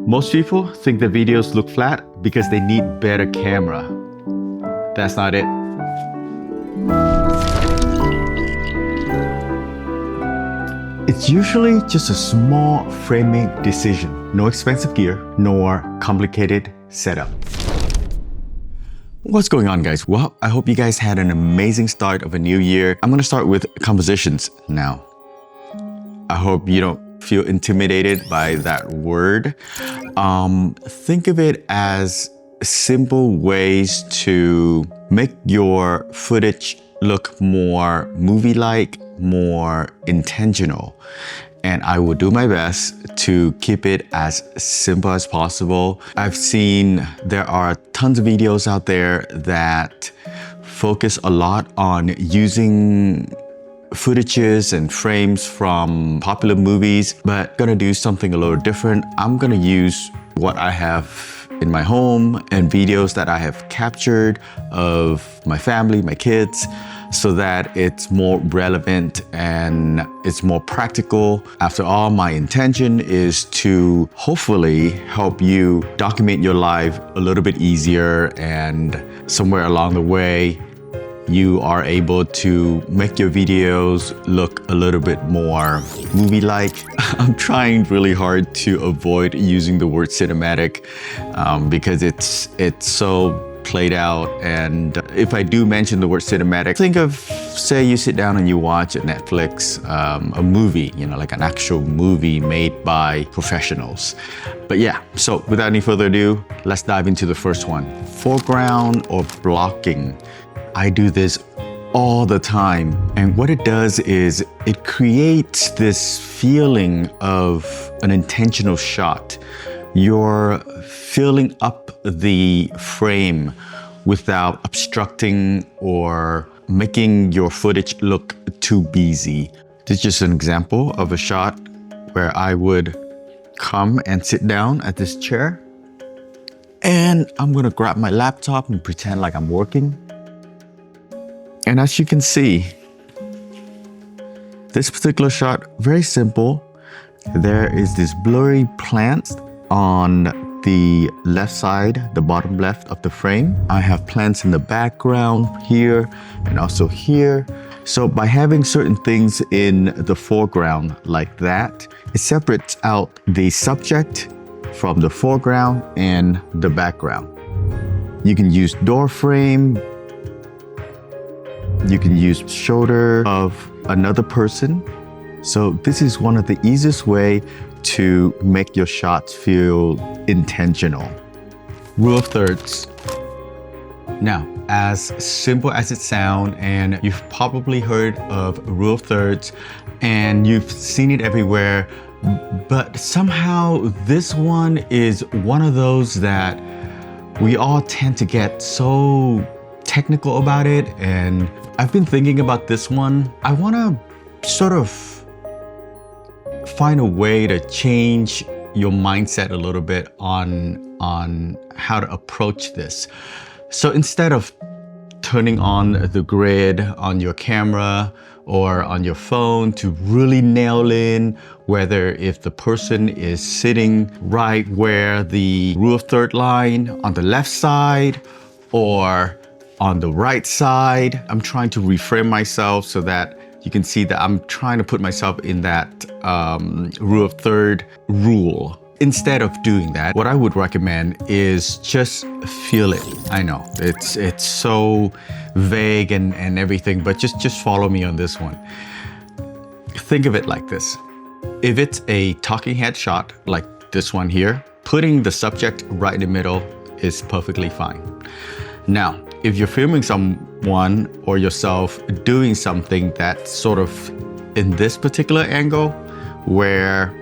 Most people think the videos look flat because they need better camera. That's not it. It's usually just a small framing decision. No expensive gear, nor complicated setup. What's going on, guys? Well, I hope you guys had an amazing start of a new year. I'm gonna start with compositions now. I hope you don't feel intimidated by that word. Think of it as simple ways to make your footage look more movie-like, more intentional. And I will do my best to keep it as simple as possible. I've seen there are tons of videos out there that focus a lot on using footages and frames from popular movies, but I'm gonna do something a little different. I'm gonna use what I have in my home and videos that I have captured of my family, my kids, so that it's more relevant and it's more practical. After all, my intention is to hopefully help you document your life a little bit easier, and somewhere along the way, you are able to make your videos look a little bit more movie-like. I'm trying really hard to avoid using the word cinematic because it's so played out. And if I do mention the word cinematic, think of, say you sit down and you watch at Netflix a movie, like an actual movie made by professionals. But yeah, so without any further ado, let's dive into the first one. Foreground or blocking. I do this all the time. And what it does is it creates this feeling of an intentional shot. You're filling up the frame without obstructing or making your footage look too busy. This is just an example of a shot where I would come and sit down at this chair, and I'm gonna grab my laptop and pretend like I'm working. And as you can see, this particular shot, very simple. There is this blurry plant on the left side, the bottom left of the frame. I have plants in the background here and also here. So by having certain things in the foreground like that, it separates out the subject from the foreground and the background. You can use door frame. You can use shoulder of another person. So this is one of the easiest way to make your shots feel intentional. Rule of thirds. Now, as simple as it sounds, and you've probably heard of rule of thirds and you've seen it everywhere, but somehow this one is one of those that we all tend to get so technical about it. And I've been thinking about this one. I want to sort of find a way to change your mindset a little bit on how to approach this. So instead of turning on the grid on your camera or on your phone to really nail in whether if the person is sitting right where the rule of third line on the left side or on the right side, I'm trying to reframe myself so that you can see that I'm trying to put myself in that rule of third rule. Instead of doing that, what I would recommend is just feel it. I know it's so vague and everything, but just follow me on this one. Think of it like this. If it's a talking head shot like this one here, putting the subject right in the middle is perfectly fine. Now, if you're filming someone or yourself doing something that's sort of in this particular angle where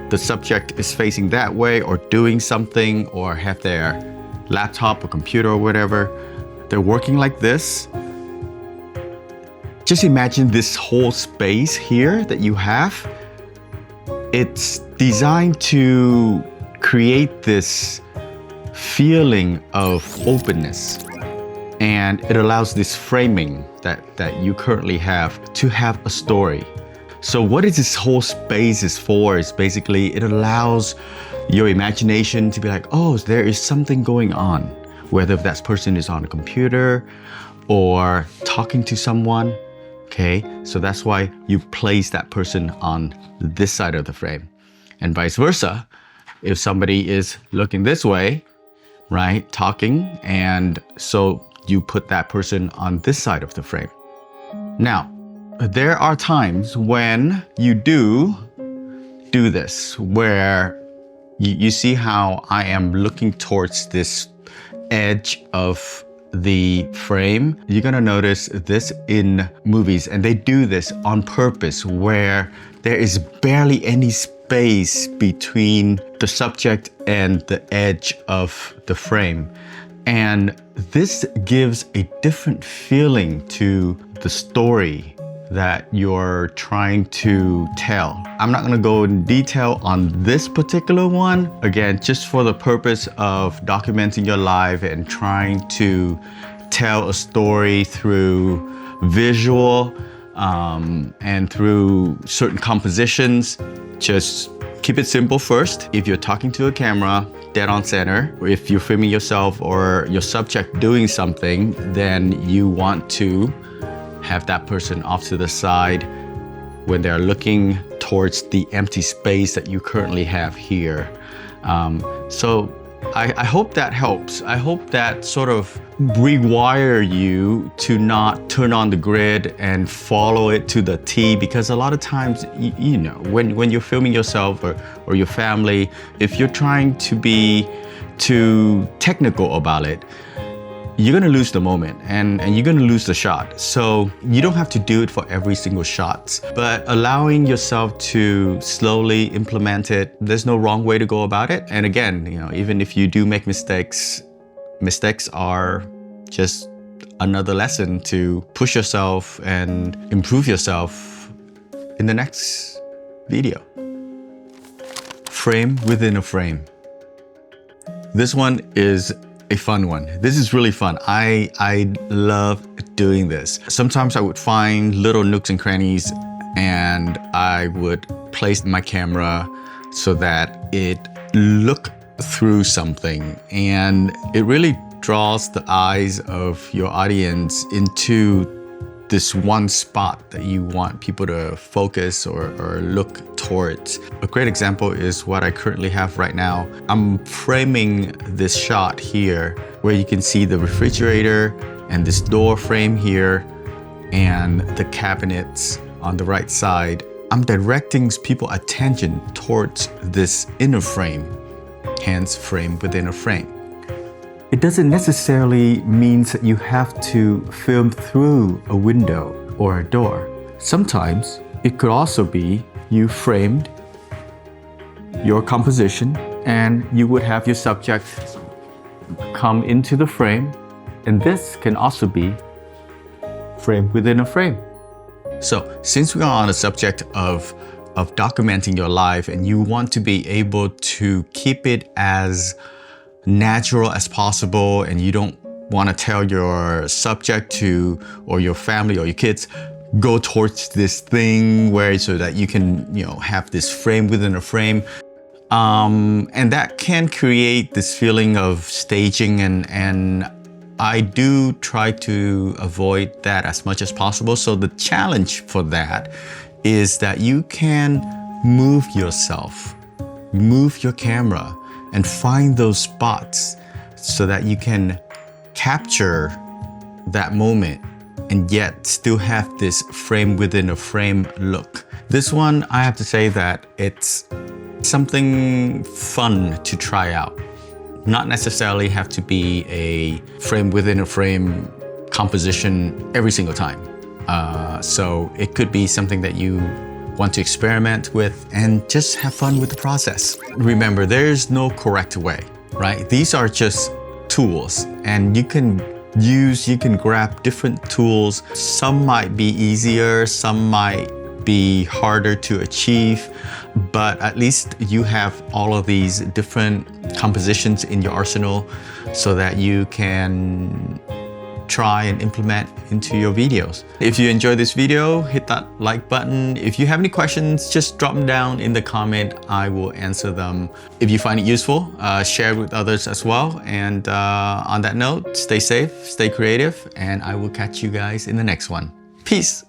the subject is facing that way or doing something or have their laptop or computer or whatever, they're working like this. Just imagine this whole space here that you have. It's designed to create this feeling of openness. And it allows this framing that you currently have to have a story. So what is this whole space is for is basically it allows your imagination to be like, oh, there is something going on, whether that person is on a computer or talking to someone. Okay, so that's why you place that person on this side of the frame, and vice versa. If somebody is looking this way, right, talking, and so you put that person on this side of the frame. Now, there are times when you do this, where you see how I am looking towards this edge of the frame. You're gonna notice this in movies, and they do this on purpose, where there is barely any space between the subject and the edge of the frame. And this gives a different feeling to the story that you're trying to tell. I'm not gonna go in detail on this particular one. Again, just for the purpose of documenting your life and trying to tell a story through visual and through certain compositions. Just keep it simple first. If you're talking to a camera, dead on center, or if you're filming yourself or your subject doing something, then you want to have that person off to the side when they're looking towards the empty space that you currently have here. So I hope that helps. I hope that sort of rewire you to not turn on the grid and follow it to the T, because a lot of times, you know, when you're filming yourself or your family, if you're trying to be too technical about it, you're gonna lose the moment and you're gonna lose the shot. So you don't have to do it for every single shot, but allowing yourself to slowly implement it, there's no wrong way to go about it. And again, you know, even if you do make mistakes, mistakes are just another lesson to push yourself and improve yourself in the next video. Frame within a frame. This one is a fun one. This is really fun. I love doing this. Sometimes I would find little nooks and crannies and I would place my camera so that it look through something, and it really draws the eyes of your audience into this one spot that you want people to focus or look towards. A great example is what I currently have right now. I'm framing this shot here where you can see the refrigerator and this door frame here and the cabinets on the right side. I'm directing people's attention towards this inner frame, hence frame within a frame. It doesn't necessarily mean that you have to film through a window or a door. Sometimes it could also be you framed your composition and you would have your subject come into the frame, and this can also be frame within a frame. So since we are on the subject of documenting your life and you want to be able to keep it as natural as possible, and you don't want to tell your subject to, or your family or your kids, go towards this thing where, so that you can, you know, have this frame within a frame. And that can create this feeling of staging, and I do try to avoid that as much as possible. So the challenge for that is that you can move yourself, move your camera, and find those spots so that you can capture that moment and yet still have this frame within a frame look. This one, I have to say that it's something fun to try out. Not necessarily have to be a frame within a frame composition every single time. So it could be something that you want to experiment with and just have fun with the process. Remember, there's no correct way, right? These are just tools, and you can grab different tools. Some might be easier, some might be harder to achieve, but at least you have all of these different compositions in your arsenal so that you can try and implement into your videos. If you enjoyed this video, hit that like button. If you have any questions, just drop them down in the comment. I will answer them. If you find it useful, share it with others as well. And on that note, stay safe, stay creative, and I will catch you guys in the next one. Peace.